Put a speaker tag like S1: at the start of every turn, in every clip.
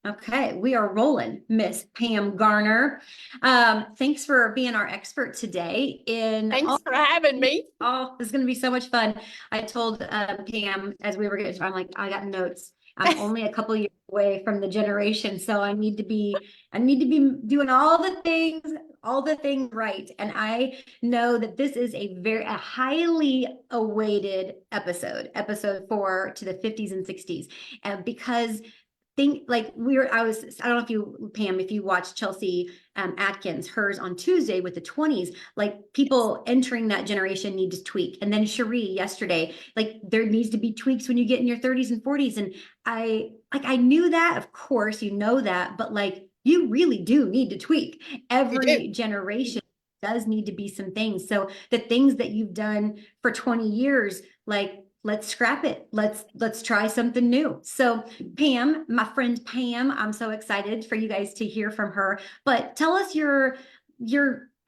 S1: Okay, we are rolling, Miss Pam Garner. Thanks for being our expert today in
S2: Thanks for having me.
S1: oh, this is going to be so much fun. I told Pam as we were getting, I'm like, I got notes. I'm only a couple years away from the generation, so I need to be doing all the things right. And I know that this is a highly awaited episode 4 to the 50s and 60s, because think like I don't know if you, Pam, if you watched Chelsea Atkins, hers on Tuesday with the 20s, like people entering that generation need to tweak. And then Cherie yesterday, like there needs to be tweaks when you get in your 30s and 40s. And I knew that, of course, you know that, but like you really do need to tweak.
S2: You do.
S1: Every generation does need to be some things. So the things that you've done for 20 years, like let's scrap it. Let's try something new. So Pam, my friend Pam, I'm so excited for you guys to hear from her. But tell us your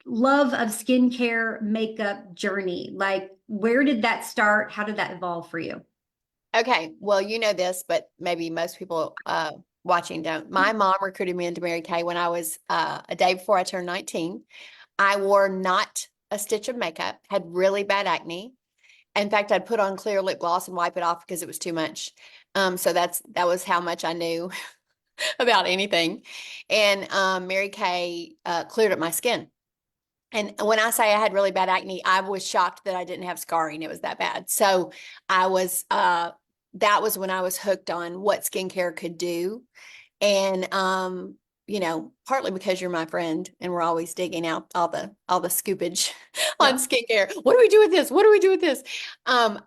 S1: love of skincare makeup journey. Like where did that start? How did that evolve for you?
S2: Okay. Well, you know this, but maybe most people watching don't. My mom recruited me into Mary Kay when I was a day before I turned 19. I wore not a stitch of makeup, had really bad acne. In fact, I'd put on clear lip gloss and wipe it off because it was too much. So that was how much I knew about anything. And Mary Kay cleared up my skin. And when I say I had really bad acne, I was shocked that I didn't have scarring. It was that bad. So I was, that was when I was hooked on what skincare could do. And, partly because you're my friend and we're always digging out all the scoopage on
S1: Yeah.
S2: skincare. What do we do with this? What do we do with this? One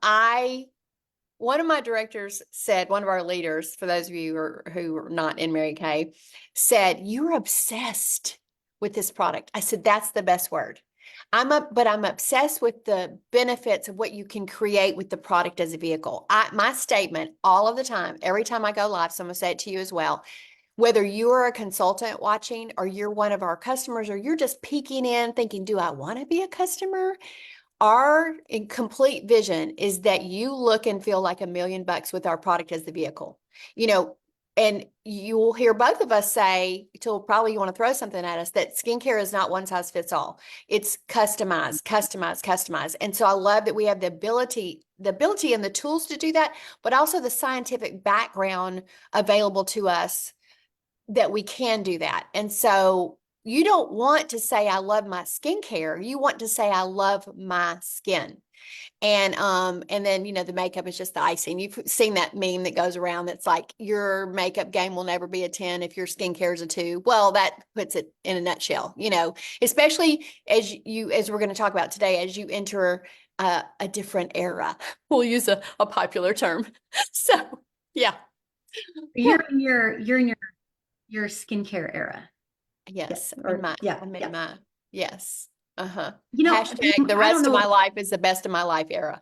S2: of my directors said, one of our leaders, for those of you who are not in Mary Kay, said, "You're obsessed with this product." I said, "That's the best word. But I'm obsessed with the benefits of what you can create with the product as a vehicle." My statement all of the time, every time I go live, so I'm gonna say it to you as well. Whether you're a consultant watching or you're one of our customers or you're just peeking in thinking, do I want to be a customer? Our complete vision is that you look and feel like $1,000,000 with our product as the vehicle. You know, and you will hear both of us say, till probably you want to throw something at us, that skincare is not one size fits all. It's customized, customized, customized. And so I love that we have the ability and the tools to do that, but also the scientific background available to us that we can do that. And so you don't want to say, I love my skincare. You want to say, I love my skin. And then, the makeup is just the icing. You've seen that meme that goes around that's like, your makeup game will never be a 10 if your skincare is a 2. Well, that puts it in a nutshell, especially as we're going to talk about today, as you enter a different era. We'll use a popular term. So, yeah.
S1: You're in your skincare era. Yeah.
S2: Yes,
S1: Or yeah,
S2: I'm in
S1: yeah.
S2: my, yes. Uh-huh.
S1: Pam,
S2: Hashtag the
S1: I don't
S2: rest of
S1: know.
S2: my life is the best of my life era.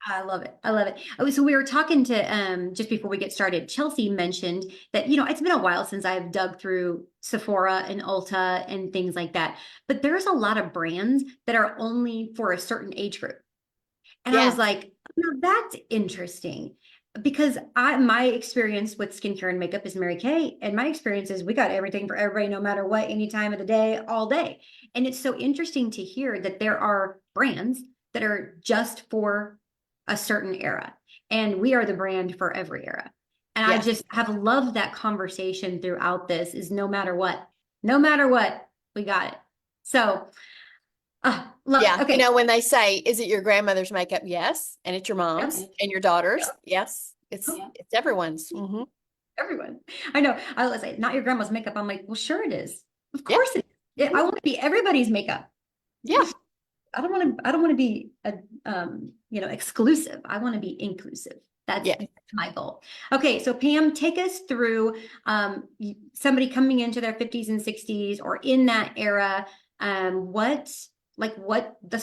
S1: I love it. I love it. Oh, so we were talking to just before we get started, Chelsea mentioned that, it's been a while since I've dug through Sephora and Ulta and things like that. But there's a lot of brands that are only for a certain age group. And I was
S2: Yes.
S1: like, that's interesting. Because my experience with skincare and makeup is Mary Kay, and my experience is we got everything for everybody, no matter what, any time of the day, all day. And it's so interesting to hear that there are brands that are just for a certain era, and we are the brand for every era. And I
S2: Yes.
S1: just have loved that conversation throughout this. Is no matter what, we got it. So, love it.
S2: Yeah.
S1: Okay.
S2: When they say, is it your grandmother's makeup? Yes. And it's your mom's
S1: Yep.
S2: and your daughter's.
S1: Yep.
S2: Yes. It's everyone's. Mm-hmm.
S1: Everyone. I know. I was like, not your grandma's makeup. I'm like, well, sure it is. Of
S2: Yeah.
S1: course it is. Yeah, I want to be everybody's makeup.
S2: Yeah.
S1: I don't want to be exclusive. I want to be inclusive. That's
S2: Yeah.
S1: my goal. Okay, so Pam, take us through somebody coming into their 50s and 60s or in that era. Let's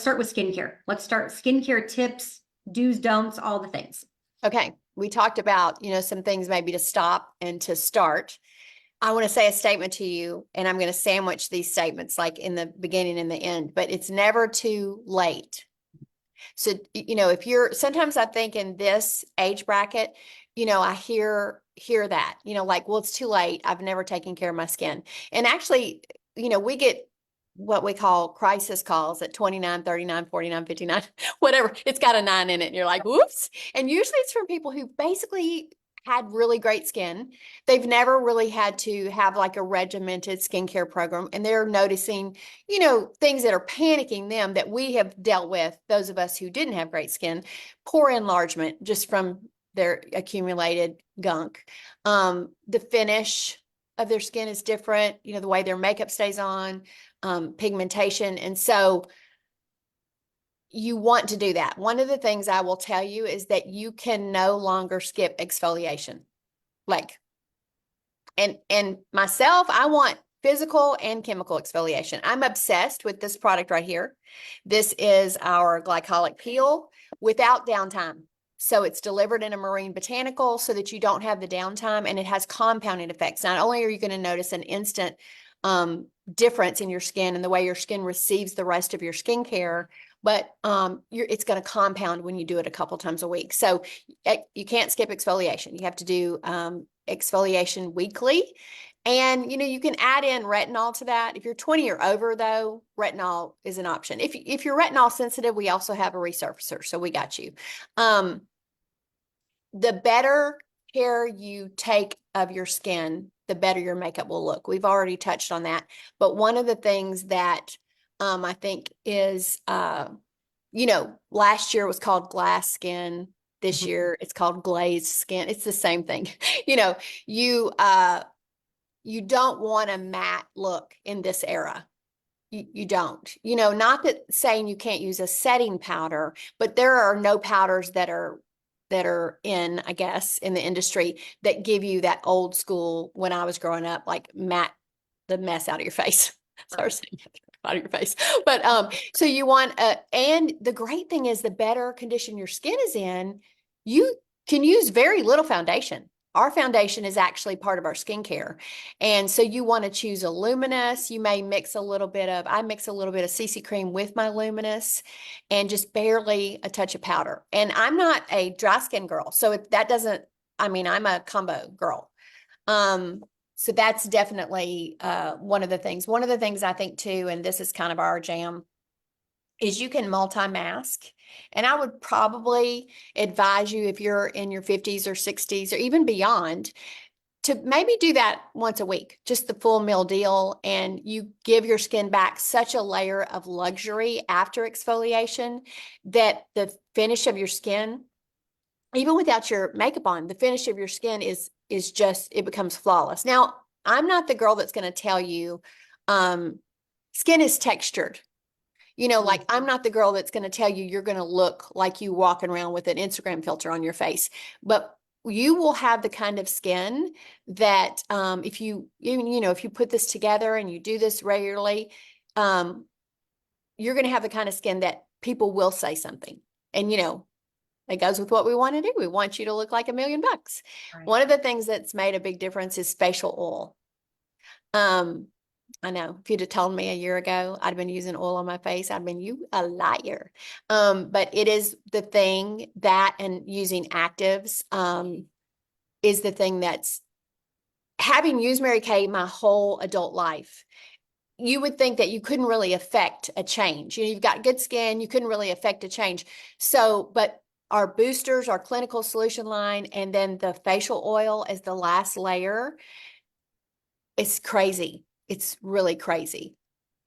S1: start with skincare. Let's start skincare tips, do's, don'ts, all the things.
S2: Okay. We talked about, some things maybe to stop and to start. I want to say a statement to you, and I'm going to sandwich these statements like in the beginning and the end, but it's never too late. So, if sometimes I think in this age bracket, I hear hear that, like, well, it's too late. I've never taken care of my skin. And actually, we get what we call crisis calls at 29, 39, 49, 59, whatever. It's got a 9 in it. And you're like, whoops. And usually it's from people who basically had really great skin. They've never really had to have like a regimented skincare program. And they're noticing, things that are panicking them that we have dealt with, those of us who didn't have great skin, pore enlargement just from their accumulated gunk. The finish of their skin is different, the way their makeup stays on, pigmentation. And so you want to do that. One of the things I will tell you is that you can no longer skip exfoliation. Like, and myself, I want physical and chemical exfoliation. I'm obsessed with this product right here. This is our glycolic peel without downtime. So it's delivered in a marine botanical so that you don't have the downtime, and it has compounding effects. Not only are you going to notice an instant difference in your skin and the way your skin receives the rest of your skincare, but it's going to compound when you do it a couple times a week. So you can't skip exfoliation. You have to do exfoliation weekly. And, you can add in retinol to that. If you're 20 or over, though, retinol is an option. If you're retinol sensitive, we also have a resurfacer. So we got you. The better care you take of your skin, the better your makeup will look. We've already touched on that. But one of the things that I think is, last year was called glass skin. This year it's called glazed skin. It's the same thing. You don't want a matte look in this era. You don't. Not that saying you can't use a setting powder, but there are no powders that are in, I guess, in the industry that give you that old school, when I was growing up, like matte the mess out of your face. Sorry, saying out of your face. But so you want and the great thing is, the better condition your skin is in, you can use very little foundation. Our foundation is actually part of our skincare. And so you want to choose a luminous. You may mix a little bit of, I mix a little bit of CC cream with my luminous and just barely a touch of powder. And I'm not a dry skin girl. So that doesn't, I'm a combo girl. So that's definitely one of the things. One of the things I think too, and this is kind of our jam, is you can multi-mask. And I would probably advise you, if you're in your 50s or 60s or even beyond, to maybe do that once a week, just the full meal deal. And you give your skin back such a layer of luxury after exfoliation that the finish of your skin, even without your makeup on, the finish of your skin is just, it becomes flawless. Now, I'm not the girl that's going to tell you skin is textured. Like, I'm not the girl that's going to tell you you're going to look like you walking around with an Instagram filter on your face. But you will have the kind of skin that if you put this together and you do this regularly, you're going to have the kind of skin that people will say something. And, it goes with what we want to do. We want you to look like $1 million. Right. One of the things that's made a big difference is facial oil. I know if you'd have told me a year ago I'd been using oil on my face, I'd been, you a liar. But it is the thing that, and using actives is the thing that's, having used Mary Kay my whole adult life, you would think that you couldn't really affect a change. You've got good skin, you couldn't really affect a change. So, but our boosters, our clinical solution line, and then the facial oil as the last layer, it's crazy. It's really crazy.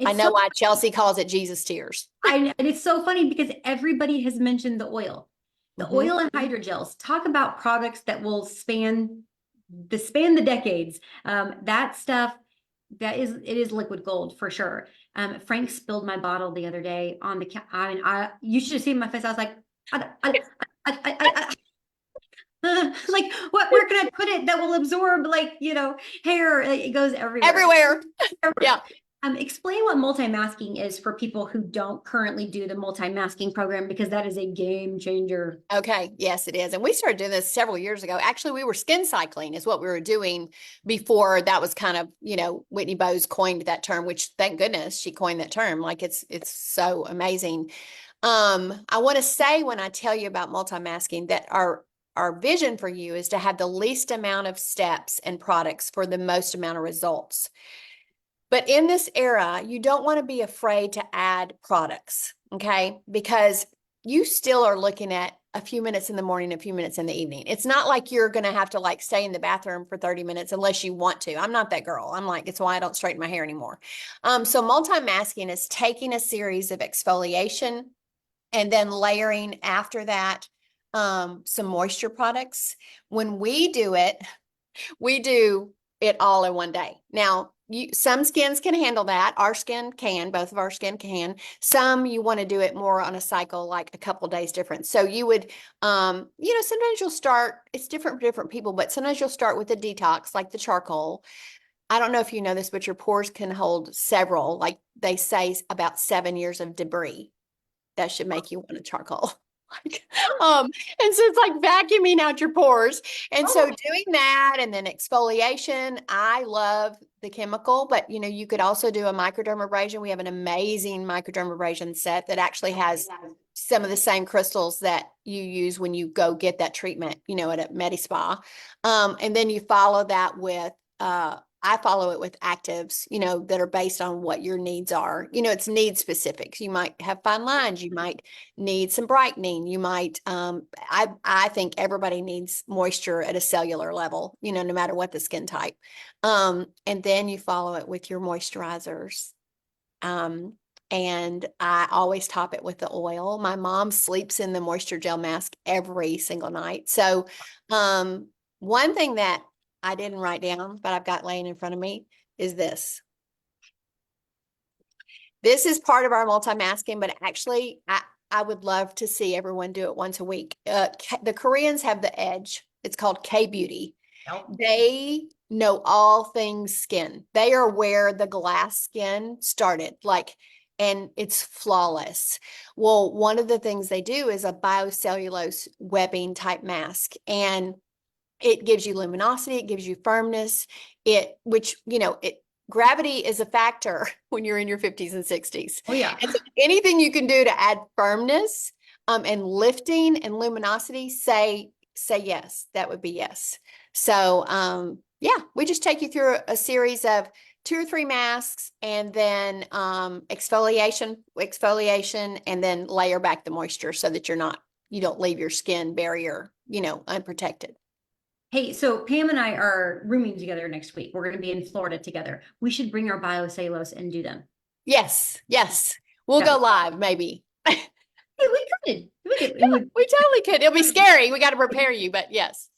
S2: I know why Chelsea calls it Jesus tears.
S1: And it's so funny because everybody has mentioned the oil. The oil and hydrogels. Talk about products that will span the decades. That stuff, it is liquid gold for sure. Frank spilled my bottle the other day on the you should have seen my face. I was like, like, where can I put it that will absorb, hair? It goes everywhere.
S2: Yeah.
S1: Explain what multimasking is for people who don't currently do the multimasking program, because that is a game changer.
S2: Okay. Yes, it is. And we started doing this several years ago. Actually, we were skin cycling is what we were doing before that was kind of, Whitney Bowes coined that term, which thank goodness she coined that term. Like, it's so amazing. I want to say, when I tell you about multimasking, that our our vision for you is to have the least amount of steps and products for the most amount of results. But in this era, you don't want to be afraid to add products, okay? Because you still are looking at a few minutes in the morning, a few minutes in the evening. It's not like you're going to have to like stay in the bathroom for 30 minutes unless you want to. I'm not that girl. I'm like, it's why I don't straighten my hair anymore. So multimasking is taking a series of exfoliation and then layering after that some moisture products. When we do it, we do it all in one day. Now, some skins can handle that. Our skin can, both of our skin can. Some you want to do it more on a cycle, like a couple days different. So you would, sometimes you'll start, it's different for different people, but sometimes you'll start with a detox, like the charcoal. I don't know if you know this, but your pores can hold several, like they say about 7 years of debris. That should make you want a charcoal. And so it's like vacuuming out your pores. And so doing that and then exfoliation, I love the chemical, but you could also do a microdermabrasion. We have an amazing microdermabrasion set that actually has some of the same crystals that you use when you go get that treatment, at a med spa. And then you follow that with I follow it with actives, that are based on what your needs are. It's need specific. You might have fine lines. You might need some brightening. You might, I think everybody needs moisture at a cellular level, no matter what the skin type. And then you follow it with your moisturizers. And I always top it with the oil. My mom sleeps in the moisture gel mask every single night. So, one thing that I didn't write down, but I've got laying in front of me is this. This is part of our multimasking, but actually I would love to see everyone do it once a week. The Koreans have the edge. It's called K-beauty. They know all things skin. They are where the glass skin started, and it's flawless. Well, one of the things they do is a biocellulose webbing type mask, and it gives you luminosity, it gives you firmness, gravity is a factor when you're in your 50s and 60s.
S1: Oh yeah.
S2: And so anything you can do to add firmness and lifting and luminosity, say yes. That would be yes. So we just take you through a series of 2 or 3 masks and then exfoliation, and then layer back the moisture so that you don't leave your skin barrier, unprotected.
S1: Hey, so Pam and I are rooming together next week. We're going to be in Florida together. We should bring our biocellulose and do them.
S2: Yes. We'll go live, maybe.
S1: Hey, we could.
S2: We totally could. It'll be scary. We got to prepare you, but yes.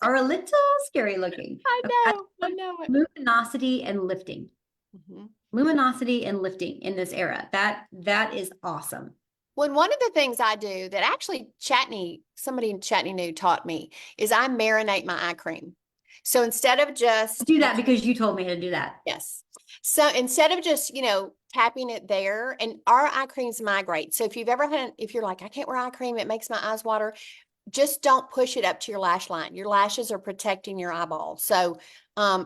S1: Are a little scary looking.
S2: I know it.
S1: Luminosity and lifting.
S2: Mm-hmm.
S1: Luminosity and lifting in this era. That is awesome.
S2: When one of the things I do that actually somebody in Chatney New taught me is I marinate my eye cream. So instead of just
S1: do that because you told me to do that.
S2: Yes. So instead of just, tapping it there, and our eye creams migrate. So if you're like, I can't wear eye cream, it makes my eyes water, just don't push it up to your lash line. Your lashes are protecting your eyeball. So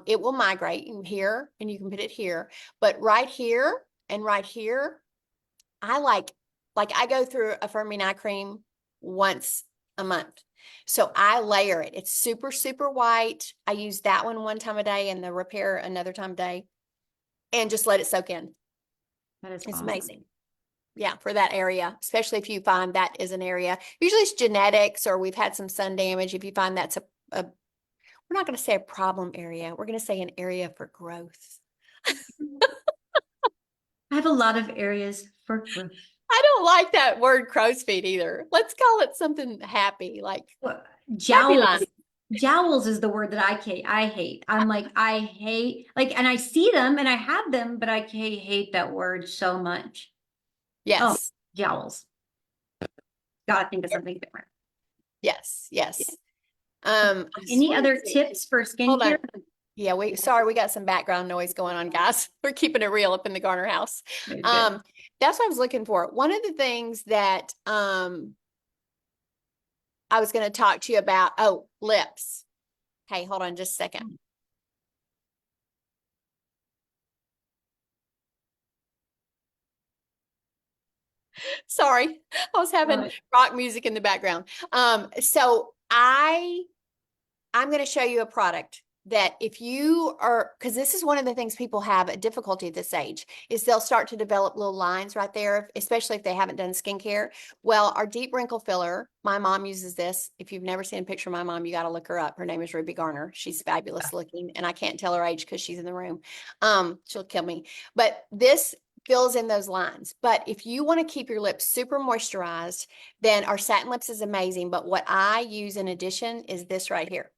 S2: it will migrate in here, and you can put it here. But right here and right here, I like I go through a firming eye cream once a month. So I layer it. It's super, super white. I use that one time a day and the repair another time a day, and just let it soak in. It's awesome. Amazing. Yeah, for that area, especially if you find that is an area. Usually it's genetics, or we've had some sun damage. If you find that's we're not going to say a problem area. We're going to say an area for growth.
S1: I have a lot of areas for growth.
S2: I don't like that word crow's feet either. Let's call it something happy, like
S1: jowls. Jowls is the word that I hate. I'm like, I hate, and I see them and I have them, but I hate that word so much.
S2: Yes.
S1: Oh, jowls. Gotta think of something different.
S2: Yes.
S1: Any other tips for skincare?
S2: Yeah, we got some background noise going on, guys. We're keeping it real up in the Garner house. That's what I was looking for. One of the things that I was going to talk to you about, lips. Hey, hold on just a second. Sorry, I was having rock music in the background. So I'm going to show you a product that if you are, because this is one of the things people have a difficulty at this age, is they'll start to develop little lines right there, especially if they haven't done skincare. Well, our deep wrinkle filler, my mom uses this. If you've never seen a picture of my mom, you got to look her up. Her name is Ruby Garner. She's fabulous looking, and I can't tell her age because she's in the room. She'll kill me. But this fills in those lines. But if you want to keep your lips super moisturized, then our Satin Lips is amazing. But what I use in addition is this right here.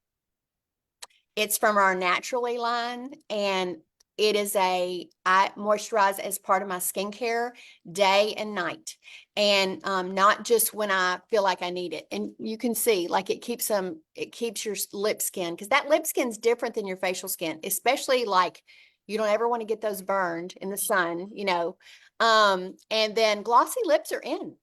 S2: It's from our Naturally line, and it is I moisturize as part of my skincare day and night, and not just when I feel like I need it. And you can see, like, it keeps your lip skin, because that lip skin's different than your facial skin, especially like you don't ever want to get those burned in the sun, and then glossy lips are in.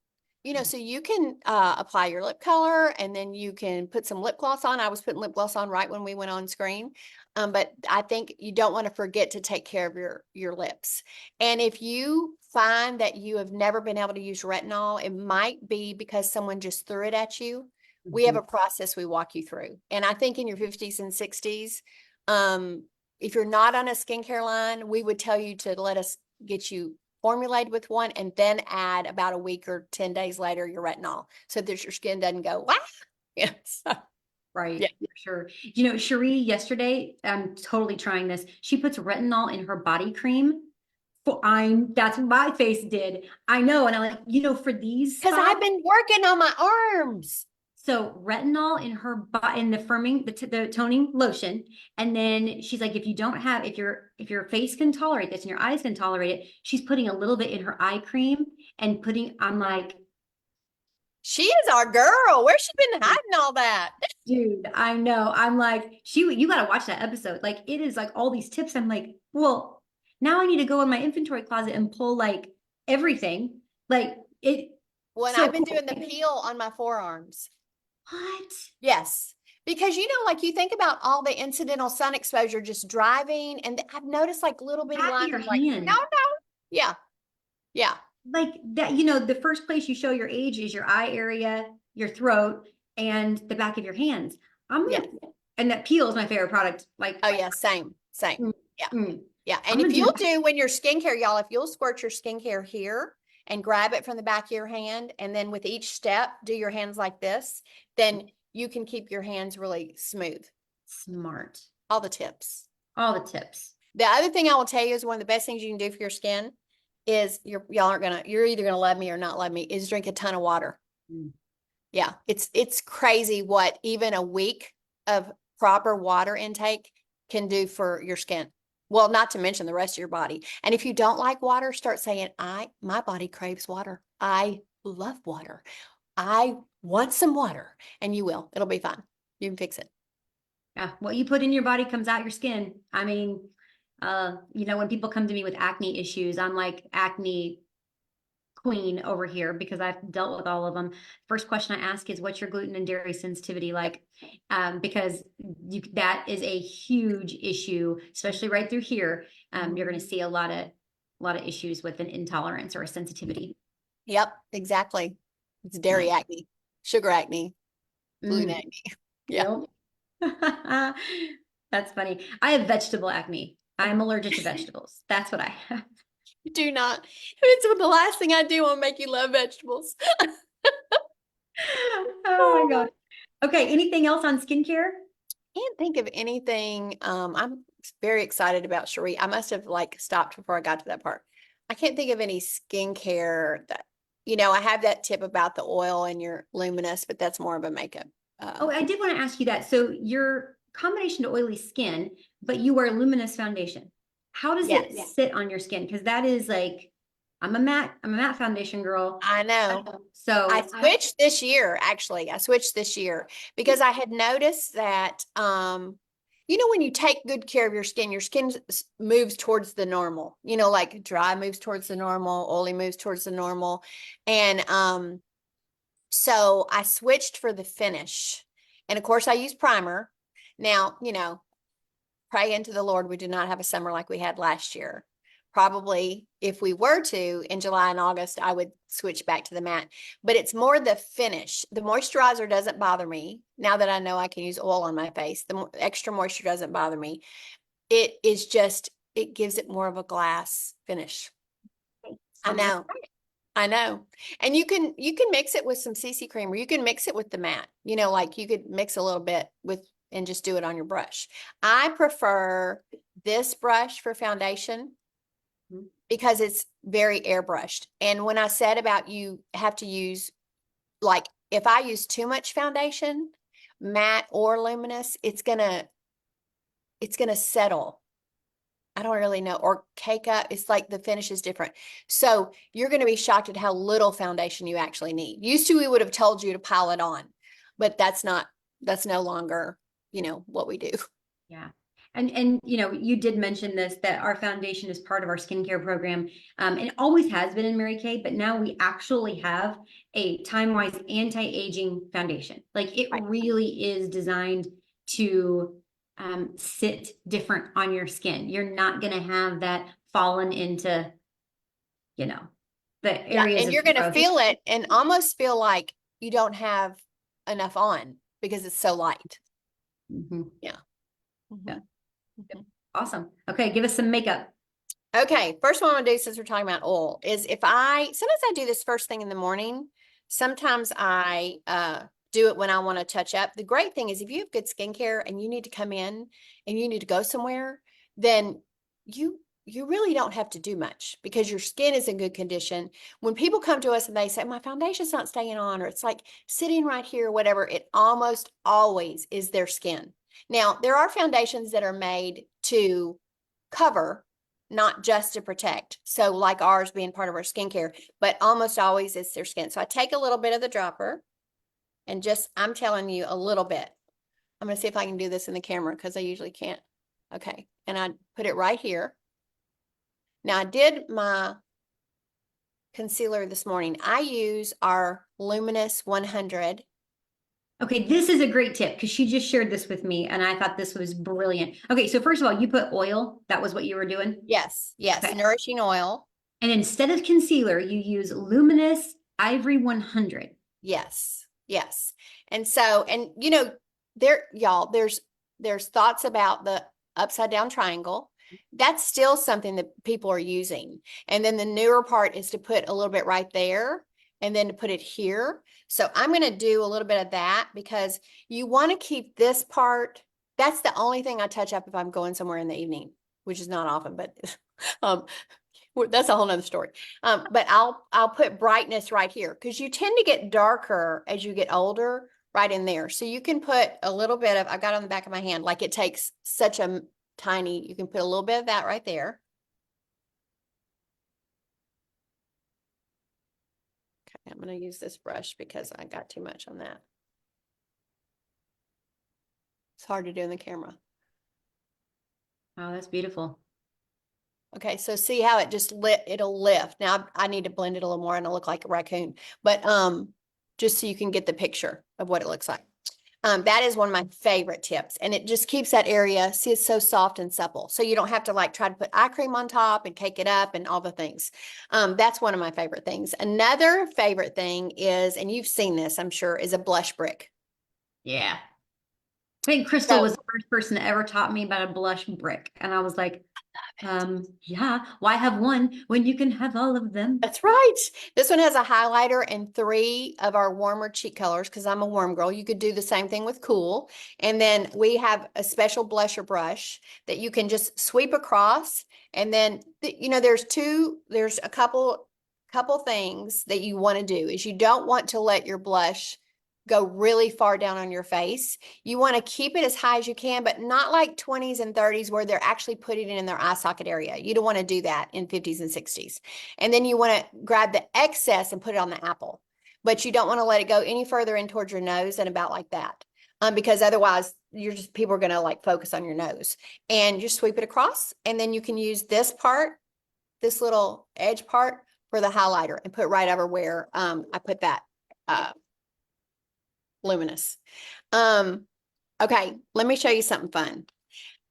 S2: So you can apply your lip color, and then you can put some lip gloss on. I was putting lip gloss on right when we went on screen. But I think you don't want to forget to take care of your lips. And if you find that you have never been able to use retinol, it might be because someone just threw it at you. We have a process we walk you through. And I think in your 50s and 60s, if you're not on a skincare line, we would tell you to let us get you formulated with one, and then add about a week or 10 days later your retinol, so that your skin doesn't go, wow. Yes.
S1: Right.
S2: Yeah.
S1: For sure. Cherie, yesterday, I'm totally trying this. She puts retinol in her body cream. That's what my face did. I know. And I'm like, for these
S2: Because
S1: spots,
S2: I've been working on my arms.
S1: so retinol in her in the firming, the toning lotion, and then she's like, if your face can tolerate this and your eyes can tolerate it, she's putting a little bit in her eye cream and putting. I'm like,
S2: she is our girl. Where's she been hiding all that?
S1: dude, I know. I'm like, you got to watch that episode. Like, it is like all these tips. I'm like, well, now I need to go in my inventory closet and pull like everything. Like it.
S2: When
S1: So
S2: I've been
S1: cool.
S2: doing the peel on my forearms.
S1: What?
S2: Yes. Because like you think about all the incidental sun exposure just driving, and I've noticed like little bitty
S1: Back of
S2: lines.
S1: your
S2: I'm like, no,
S1: hand.
S2: no. Yeah. Yeah.
S1: Like that, the first place you show your age is your eye area, your throat, and the back of your hands.
S2: Yeah.
S1: And that peel is my favorite product. Like,
S2: Oh yeah. Same.
S1: mm,
S2: Yeah.
S1: mm.
S2: Yeah.
S1: I'm
S2: And if
S1: gonna do
S2: you'll do when your skincare, y'all, if you'll squirt your skincare here and grab it from the back of your hand, and then with each step, do your hands like this, then you can keep your hands really smooth.
S1: smart.
S2: All the tips.
S1: All the tips.
S2: The other thing I will tell you is one of the best things you can do for your skin is you're either gonna love me or not love me, is drink a ton of water.
S1: Mm.
S2: Yeah. It's crazy what even a week of proper water intake can do for your skin. Well, not to mention the rest of your body. And if you don't like water, start saying, my body craves water. I love water. I want some water. And you will. It'll be fine. You can fix it.
S1: Yeah, what you put in your body comes out your skin. I mean, when people come to me with acne issues, I'm like acne queen over here because I've dealt with all of them. First question I ask is, what's your gluten and dairy sensitivity like? Because that is a huge issue, especially right through here. You're going to see a lot of issues with an intolerance or a sensitivity.
S2: Yep, exactly. It's dairy acne, sugar acne, gluten acne. Yeah.
S1: Yep. That's funny. I have vegetable acne. I'm allergic to vegetables. That's what I have.
S2: You do not. It's the last thing I do will make you love vegetables.
S1: Oh my God. Okay. Anything else on skincare?
S2: Can't think of anything. I'm very excited about Cherie. I must have stopped before I got to that part. I can't think of any skincare that, I have that tip about the oil and your luminous, but that's more of a makeup.
S1: Oh, I did want to ask you that. So your combination to oily skin, but you wear luminous foundation. How does it sit on your skin? Because that is like, I'm a matte foundation girl.
S2: I know.
S1: So
S2: I switched this year, actually. I switched this year because I had noticed that, when you take good care of your skin moves towards the normal, like dry moves towards the normal, oily moves towards the normal. And so I switched for the finish. And of course, I use primer. Now, pray into the Lord we do not have a summer like we had last year. probably if we were to in July and August, I would switch back to the matte, but it's more the finish. The moisturizer doesn't bother me. Now that I know I can use oil on my face, the extra moisture doesn't bother me. It is just, it gives it more of a glass finish. I know. I know. And you can mix it with some CC cream, or you can mix it with the matte. You know, like you could mix a little bit with and just do it on your brush. I prefer this brush for foundation because it's very airbrushed. And when I said about you have to use, like if I use too much foundation, matte or luminous, it's gonna settle. I don't really know, or cake up. It's like the finish is different. So you're going to be shocked at how little foundation you actually need. Used to, we would have told you to pile it on, but that's no longer, you know, what we do.
S1: Yeah. And you know, you did mention this, that our foundation is part of our skincare program. And it always has been in Mary Kay, but now we actually have a time-wise anti-aging foundation. Like it
S2: Right.
S1: really is designed to sit different on your skin. You're not gonna have that fallen into, you know, the
S2: Yeah.
S1: areas
S2: And
S1: of
S2: you're going to
S1: growth.
S2: feel it and almost feel like you don't have enough on because it's so light.
S1: Mhm.
S2: Yeah.
S1: Yeah.
S2: Mhm.
S1: Awesome. Okay, give us some makeup.
S2: Okay, first one I'm gonna do since we're talking about oil is sometimes I do this first thing in the morning. Sometimes I do it when I want to touch up. The great thing is if you have good skincare and you need to come in and you need to go somewhere, then you really don't have to do much because your skin is in good condition. When people come to us and they say, my foundation's not staying on, or it's like sitting right here, or whatever, it almost always is their skin. Now, there are foundations that are made to cover, not just to protect. So like ours being part of our skincare, but almost always it's their skin. So I take a little bit of the dropper and just, I'm telling you a little bit. I'm going to see if I can do this in the camera because I usually can't. Okay. And I put it right here. Now I did my concealer this morning. I use our Luminous 100.
S1: Okay, this is a great tip because she just shared this with me and I thought this was brilliant. Okay, so first of all, you put oil. That was what you were doing?
S2: Yes. Yes.
S1: Okay.
S2: Nourishing oil.
S1: And instead of concealer, you use Luminous Ivory 100.
S2: Yes. Yes. And so, and you know, there, y'all, there's thoughts about the upside down triangle. That's still something that people are using. And then the newer part is to put a little bit right there and then to put it here. So I'm going to do a little bit of that because you want to keep this part. That's the only thing I touch up if I'm going somewhere in the evening, which is not often, but um, that's a whole nother story. But I'll put brightness right here because you tend to get darker as you get older right in there. So you can put a little bit of, I've got it on the back of my hand, like it takes such a tiny, you can put a little bit of that right there. Okay, I'm going to use this brush because I got too much on that. It's hard to do in the camera.
S1: Oh, that's beautiful.
S2: Okay, so see how it just it'll lift. Now I need to blend it a little more and it'll look like a raccoon, but just so you can get the picture of what it looks like. That is one of my favorite tips, and it just keeps that area, see, it's so soft and supple. So you don't have to like try to put eye cream on top and cake it up and all the things. That's one of my favorite things. Another favorite thing is, and you've seen this, I'm sure, is a blush brick.
S1: Yeah. I think Crystal
S2: So
S1: was the first person that ever taught me about a blush brick. And I was like, yeah, why have one when you can have all of them?
S2: that's right. This one has a highlighter and 3 of our warmer cheek colors because I'm a warm girl. You could do the same thing with cool. And then we have a special blusher brush that you can just sweep across. And then, you know, there's a couple things that you want to do is you don't want to let your blush go really far down on your face. You want to keep it as high as you can, but not like 20s and 30s where they're actually putting it in their eye socket area. You don't want to do that in 50s and 60s. And then you want to grab the excess and put it on the apple, but you don't want to let it go any further in towards your nose and about like that. Because otherwise people are going to like focus on your nose, and just sweep it across. And then you can use this part, this little edge part for the highlighter and put right over where I put that luminous. Okay, let me show you something fun.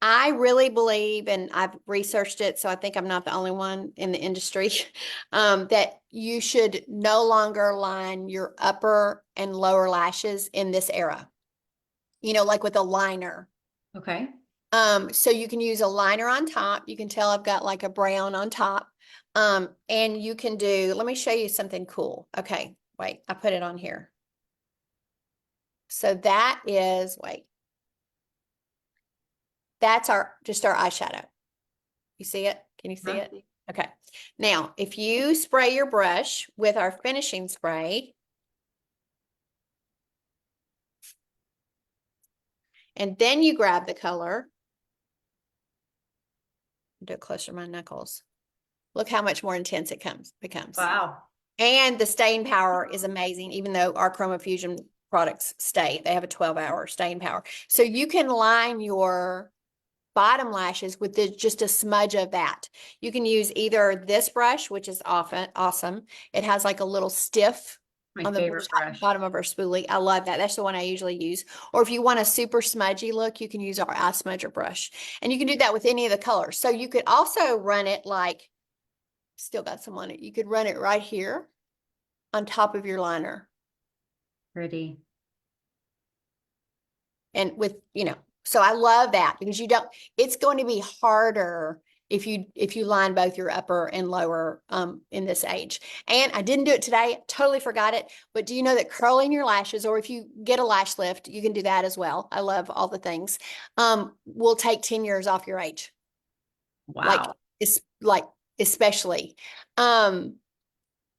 S2: I really believe, and I've researched it, so I think I'm not the only one in the industry, that you should no longer line your upper and lower lashes in this era, like with a liner.
S1: Okay.
S2: So you can use a liner on top. You can tell I've got like a brown on top. And you can let me show you something cool. Okay, wait, I put it on here. So that's just our eyeshadow. You see it? Can you see it? Okay. Now, if you spray your brush with our finishing spray, and then you grab the color, do it closer to my knuckles. Look how much more intense it becomes.
S1: Wow.
S2: And the staying power is amazing, even though our Chroma Fusion products stay. They have a 12-hour staying power. So you can line your bottom lashes with just a smudge of that. You can use either this brush, which is awesome. It has like a little stiff
S1: My
S2: on the
S1: favorite brush.
S2: bottom of our spoolie. I love that. That's the one I usually use. Or if you want a super smudgy look, you can use our eye smudger brush. And you can do that with any of the colors. So you could also run it still got some on it. You could run it right here on top of your liner.
S1: Pretty.
S2: And so I love that because it's going to be harder if you line both your upper and lower in this age. And I didn't do it today, totally forgot it. But do you know that curling your lashes, or if you get a lash lift, you can do that as well. I love all the things. Will take 10 years off your age.
S1: Wow.
S2: Especially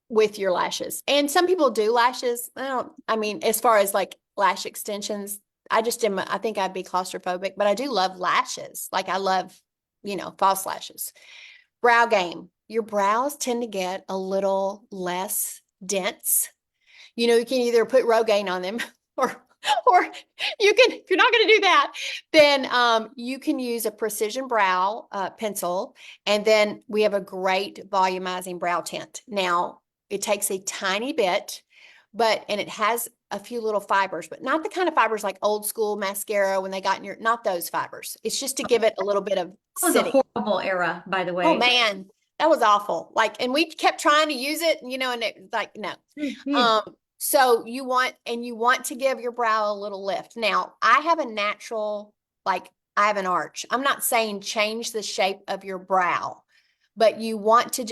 S2: with your lashes. And some people do lashes. As far as like lash extensions, I think I'd be claustrophobic, but I do love lashes. Like I love, false lashes. Brow game. Your brows tend to get a little less dense. You can either put Rogaine on them or if you're not going to do that, then you can use a precision brow pencil. And then we have a great volumizing brow tint. Now, it takes a tiny bit, and it has a few little fibers, but not the kind of fibers like old school mascara when they got not those fibers. It's just to give it a little bit of
S1: That was a horrible era, by the way.
S2: Oh man, that was awful. And we kept trying to use it, and it like, no. So you want to give your brow a little lift. Now, I have a natural, I have an arch. I'm not saying change the shape of your brow, but you want to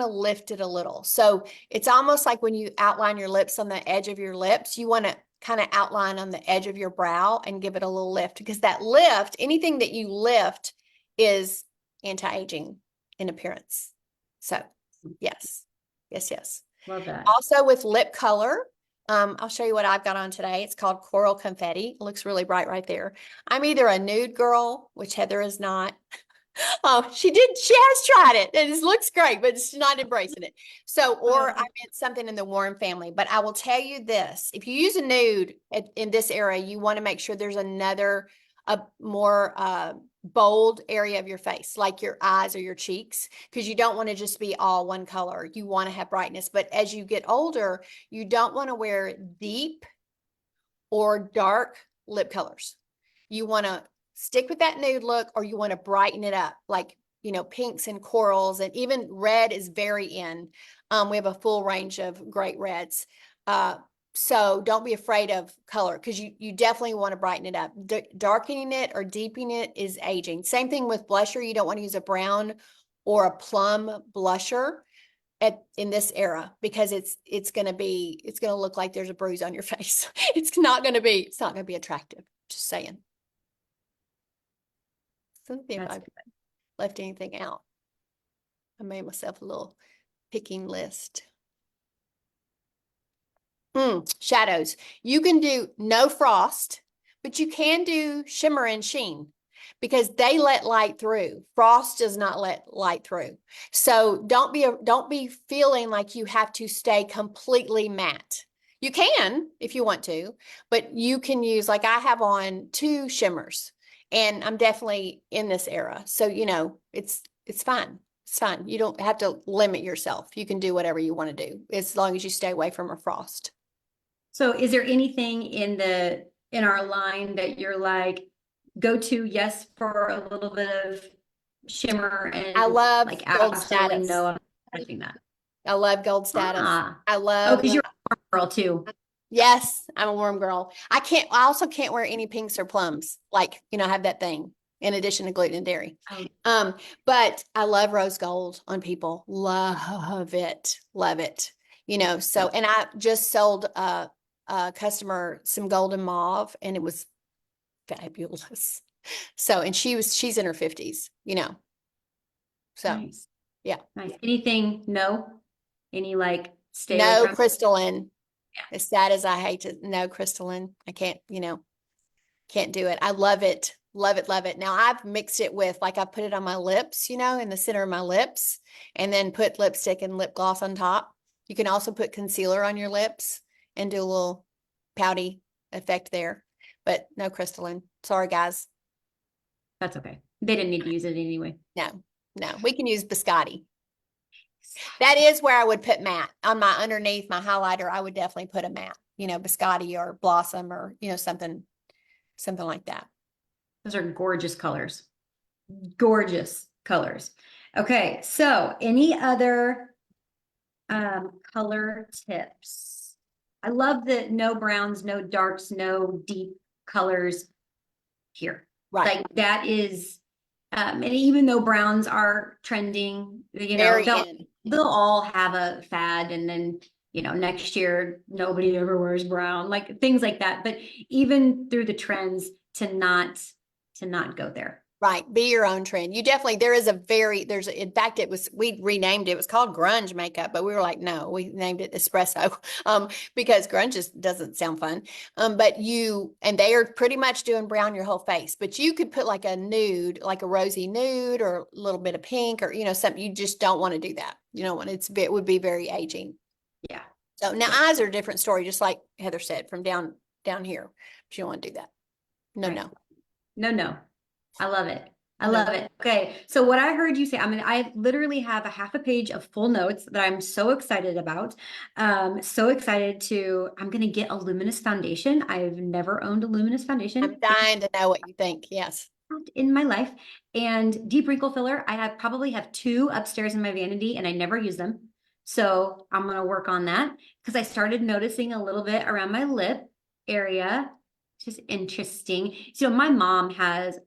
S2: lift it a little. So it's almost like when you outline your lips on the edge of your lips, you want to kind of outline on the edge of your brow and give it a little lift, because that lift, anything that you lift is anti-aging in appearance. So yes.
S1: Love that.
S2: Also with lip color, I'll show you what I've got on today. It's called Coral Confetti. It looks really bright right there. I'm either a nude girl, which Heather is not. Oh, she has tried it. It looks great, but she's not embracing it. So, or I meant something in the warm family. But I will tell you this, if you use a nude in this era, you want to make sure there's a more bold area of your face, like your eyes or your cheeks, because you don't want to just be all one color. You want to have brightness. But as you get older, you don't want to wear deep or dark lip colors. You want to stick with that nude look, or you want to brighten it up, like, pinks and corals, and even red is very in. We have a full range of great reds. So don't be afraid of color, because you definitely want to brighten it up. Darkening it or deepening it is aging. Same thing with blusher. You don't want to use a brown or a plum blusher in this era, because it's going to look like there's a bruise on your face. It's not going to be attractive. Just saying. So if I left anything out, I made myself a little picking list. Shadows. You can do no frost, but you can do shimmer and sheen, because they let light through. Frost does not let light through. So don't be feeling like you have to stay completely matte. You can if you want to, but you can use, like I have on 2 shimmers, and I'm definitely in this era. So, it's fine. It's fine. You don't have to limit yourself. You can do whatever you want to do, as long as you stay away from a frost.
S1: So is there anything in our line that you're like, go-to, yes, for a little bit of shimmer
S2: I
S1: and
S2: love
S1: like
S2: gold
S1: absolutely
S2: status.
S1: no, I'm not touching that.
S2: I love gold status.
S1: Ah,
S2: I
S1: oh,
S2: love
S1: because you're a girl too.
S2: yes, I'm a warm girl. I also can't wear any pinks or plums. Like, have that thing in addition to gluten and dairy.
S1: Oh,
S2: But I love rose gold on people. Love it. Love it. So and I just sold a customer some golden mauve and it was fabulous. So and she's in her 50s. So
S1: nice,
S2: yeah.
S1: nice. Anything? No, any like stay away
S2: No
S1: from?
S2: crystalline.
S1: Yeah,
S2: As sad as I hate to no crystalline. I can't do it. I love it. Love it. Love it. Now I've mixed it with like I put it on my lips, in the center of my lips, and then put lipstick and lip gloss on top. You can also put concealer on your lips and do a little pouty effect there, but no crystalline. Sorry, guys.
S1: that's okay. They didn't need to use it anyway.
S2: No, no, we can use biscotti. That is where I would put matte on my underneath my highlighter. I would definitely put a matte, biscotti or blossom or, something like that.
S1: Those are gorgeous colors. Gorgeous colors. Okay, so any other color tips? I love the no browns, no darks, no deep colors here.
S2: Right.
S1: Like that is, and even though browns are trending,
S2: Very
S1: they'll
S2: in.
S1: they'll all have a fad, and then next year nobody ever wears brown, like things like that. But even through the trends, to not go there.
S2: Right. Be your own trend. You definitely, in fact, we renamed it. It was called grunge makeup, but we were like, no, we named it espresso, because grunge just doesn't sound fun. And they are pretty much doing brown your whole face, but you could put like a nude, like a rosy nude or a little bit of pink or, something. You just don't want to do that. You don't want it would be very aging.
S1: Yeah.
S2: So now
S1: Yeah.
S2: eyes are a different story, just like Heather said, from down here. But you don't want to do that. No,
S1: Right.
S2: no.
S1: No. I love it. I
S2: No.
S1: love it. Okay. So what I heard you say, I literally have a half a page of full notes that I'm so excited about. So excited I'm going to get a luminous foundation. I've never owned a luminous foundation
S2: I'm dying to know what you think. Yes.
S1: in my life. And deep wrinkle filler, probably have two upstairs in my vanity and I never use them. So I'm going to work on that because I started noticing a little bit around my lip area. Just interesting. So my mom has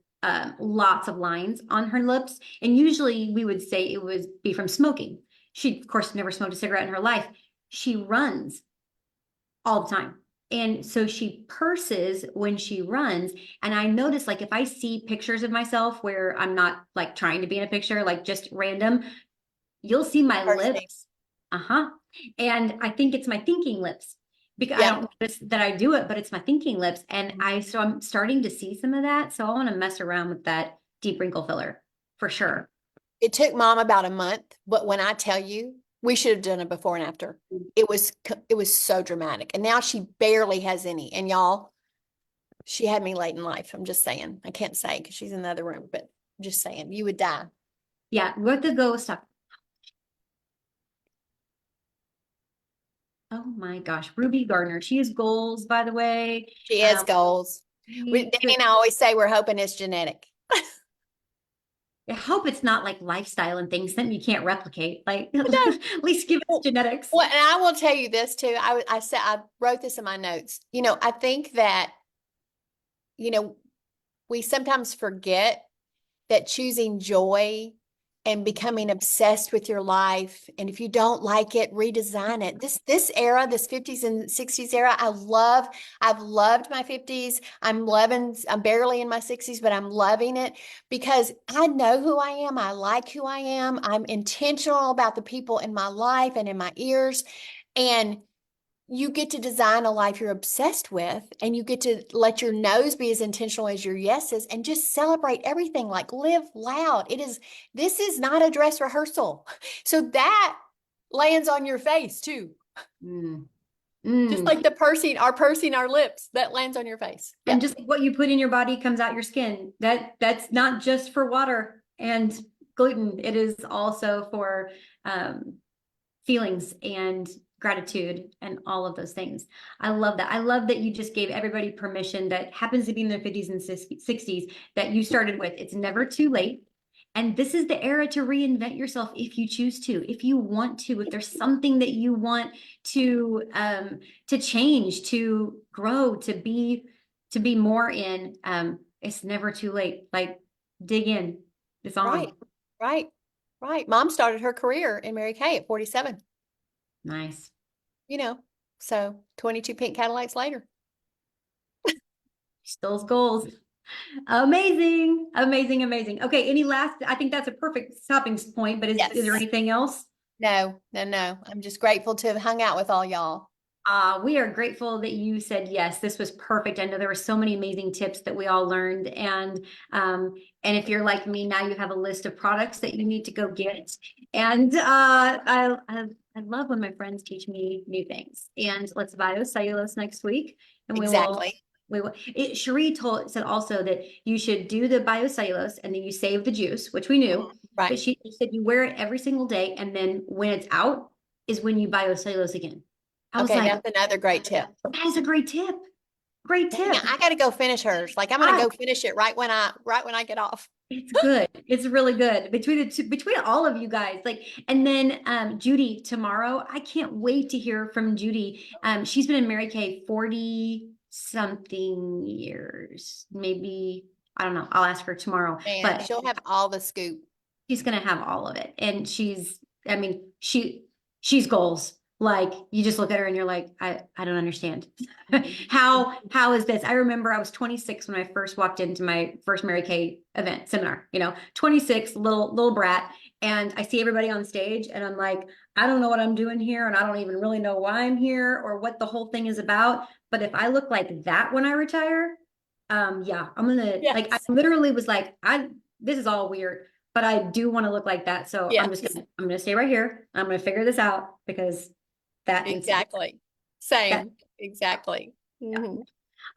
S1: lots of lines on her lips, and usually we would say it would be from smoking. She, of course, never smoked a cigarette in her life. She runs all the time. And so she purses when she runs. And I notice, like, if I see pictures of myself where I'm not like trying to be in a picture, like just random, you'll see my
S2: Personally.
S1: lips. Uh-huh. And I think it's my thinking lips because I
S2: Yeah.
S1: don't notice that I do it, but it's my thinking lips. And so I'm starting to see some of that. So I want to mess around with that deep wrinkle filler for sure.
S2: It took mom about a month, but when I tell you, we should have done it before and after. It was so dramatic. And now she barely has any. And y'all, she had me late in life. I'm just saying. I can't say because she's in the other room, but I'm just saying you would die.
S1: Yeah, we're to go stuff. Oh my gosh, Ruby Gardner. She has goals, by the way.
S2: She has goals. Danny and I always say we're hoping it's genetic.
S1: I hope it's not like lifestyle and things that you can't replicate. Like at least give us genetics.
S2: Well, and I will tell you this too. I said I wrote this in my notes. I think that, we sometimes forget that choosing joy and becoming obsessed with your life, and if you don't like it, redesign it. This era, this 50s and 60s era, I've loved my 50s. I'm barely in my 60s, but I'm loving it because I know who I am. I like who I am. I'm intentional about the people in my life and in my ears, and you get to design a life you're obsessed with, and you get to let your no's be as intentional as your yeses, and just celebrate everything. Like, live loud. This is not a dress rehearsal. So that lands on your face too.
S1: Mm.
S2: Just
S1: Mm.
S2: like pursing our lips, that lands on your face.
S1: And just like what you put in your body comes out your skin. That's not just for water and gluten. It is also for feelings and gratitude and all of those things. I love that. I love that you just gave everybody permission that happens to be in their 50s and 60s that you started with. It's never too late. And this is the era to reinvent yourself if you choose to, if you want to, if there's something that you want to change, to grow, to be more in, it's never too late. Like dig in. It's
S2: Right,
S1: on.
S2: right, right. Mom started her career in Mary Kay at 47,
S1: Nice.
S2: you know, so 22 pink Cadillacs later.
S1: Still goals. Amazing. Amazing. Amazing. Okay. Any last, I think that's a perfect stopping point, but is there
S2: Yes.
S1: anything else?
S2: No, no, no. I'm just grateful to have hung out with all y'all.
S1: We are grateful that you said yes. This was perfect. I know there were so many amazing tips that we all learned, and if you're like me, now you have a list of products that you need to go get. And I love when my friends teach me new things. And let's biocellulose next week, and
S2: Exactly.
S1: Cherie said also that you should do the biocellulose and then you save the juice, which we knew.
S2: Right.
S1: But she said you wear it every single day, and then when it's out is when you biocellulose again. I was
S2: Okay,
S1: like,
S2: that's another great tip.
S1: that is a great tip. Great
S2: Dang,
S1: tip.
S2: I gotta go finish hers. Like I'm gonna
S1: I,
S2: go finish it right when I get off.
S1: it's good. It's really good between the two, between all of you guys. Like, and then Judy tomorrow. I can't wait to hear from Judy. She's been in Mary Kay 40 something years. Maybe I don't know. I'll ask her tomorrow.
S2: Man,
S1: But
S2: she'll have all the scoop.
S1: she's gonna have all of it. And I mean, she's goals. Like you just look at her and you're like, I don't understand. How is this? I remember I was 26 when I first walked into my first Mary Kay event seminar, 26, little brat. And I see everybody on stage and I'm like, I don't know what I'm doing here, and I don't even really know why I'm here or what the whole thing is about. But if I look like that when I retire, yeah, I'm gonna like I
S2: Yes.
S1: literally was like, this is all weird, but I do want to look like that. So
S2: Yes,
S1: I'm gonna stay right here. I'm gonna figure this out because that needs to be
S2: exactly.
S1: that.
S2: Same. Exactly.
S1: Yeah.
S2: Mhm.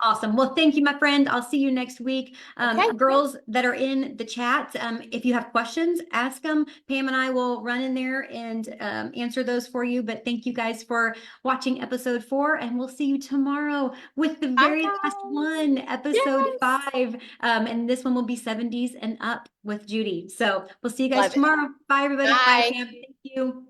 S1: Awesome. Well, thank you, my friend. I'll see you next week.
S2: Okay.
S1: Girls that are in the chat, if you have questions, ask them. Pam and I will run in there and answer those for you. But thank you guys for watching episode 4, and we'll see you tomorrow with the
S2: Bye,
S1: very last
S2: guys.
S1: one, episode
S2: Yes.
S1: 5. And this one will be 70s and up with Judy. So we'll see you guys
S2: Love it.
S1: tomorrow. Bye, everybody. Bye,
S2: Bye.
S1: Pam. Thank you.